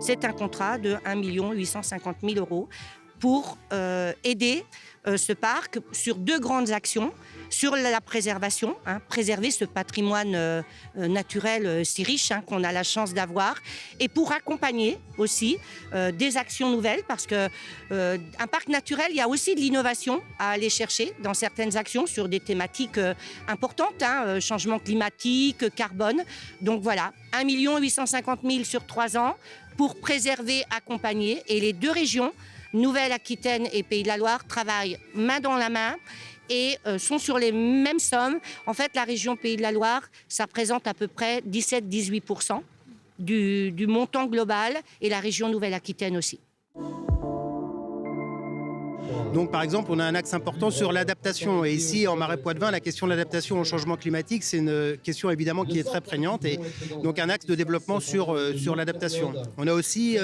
C'est un contrat de 1 850 000 € pour aider ce parc sur 2 grandes actions. Sur la préservation, préserver ce patrimoine naturel si riche qu'on a la chance d'avoir, et pour accompagner aussi des actions nouvelles, parce qu'un parc naturel, il y a aussi de l'innovation à aller chercher dans certaines actions sur des thématiques importantes, changement climatique, carbone. Donc voilà, 1 850 000 sur 3 ans pour préserver, accompagner, et les 2 régions, Nouvelle-Aquitaine et Pays de la Loire, travaillent main dans la main et sont sur les mêmes sommes. En fait, la région Pays de la Loire, ça représente à peu près 17-18% du montant global, et la région Nouvelle-Aquitaine aussi. Donc, par exemple, on a un axe important sur l'adaptation. Et ici, en Marais Poitevin, la question de l'adaptation au changement climatique, c'est une question évidemment qui est très prégnante. Et donc, un axe de développement sur l'adaptation. On a aussi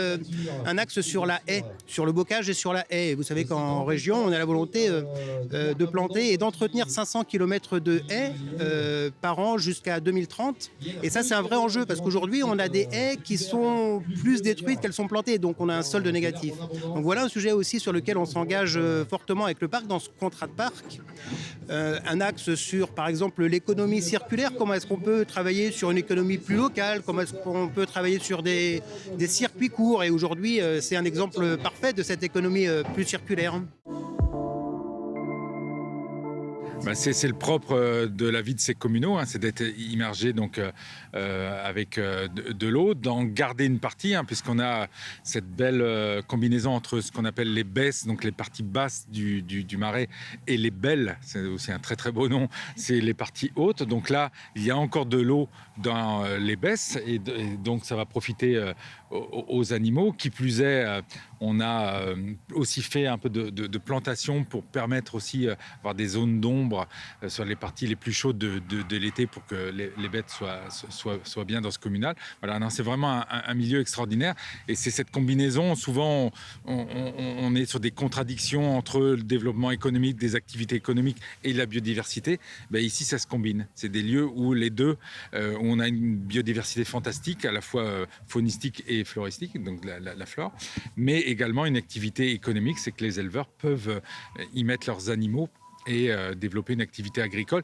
un axe sur la haie, sur le bocage et sur la haie. Et vous savez qu'en région, on a la volonté de planter et d'entretenir 500 km de haies par an jusqu'à 2030. Et ça, c'est un vrai enjeu parce qu'aujourd'hui, on a des haies qui sont plus détruites qu'elles sont plantées. Donc, on a un solde négatif. Donc, voilà un sujet aussi sur lequel on s'engage fortement avec le parc dans ce contrat de parc. Un axe sur, par exemple, l'économie circulaire. Comment est-ce qu'on peut travailler sur une économie plus locale? Comment est-ce qu'on peut travailler sur des circuits courts? Et aujourd'hui, c'est un exemple parfait de cette économie plus circulaire. C'est le propre de la vie de ces communaux, c'est d'être immergé donc, avec de l'eau, d'en garder une partie, puisqu'on a cette belle combinaison entre ce qu'on appelle les baisses, donc les parties basses du marais, et les belles, c'est aussi un très très beau nom, c'est les parties hautes. Donc là, il y a encore de l'eau dans les baisses, et donc ça va profiter aux animaux. Qui plus est, on a aussi fait un peu de plantation pour permettre aussi d'avoir des zones d'ombre sur les parties les plus chaudes de l'été pour que les bêtes soient bien dans ce communal. Voilà, non, c'est vraiment un milieu extraordinaire, et c'est cette combinaison. Souvent, on est sur des contradictions entre le développement économique, des activités économiques et la biodiversité. Ici, ça se combine. C'est des lieux où les deux, où on a une biodiversité fantastique, à la fois faunistique et floristique, donc la flore, mais également une activité économique, c'est que les éleveurs peuvent y mettre leurs animaux et développer une activité agricole.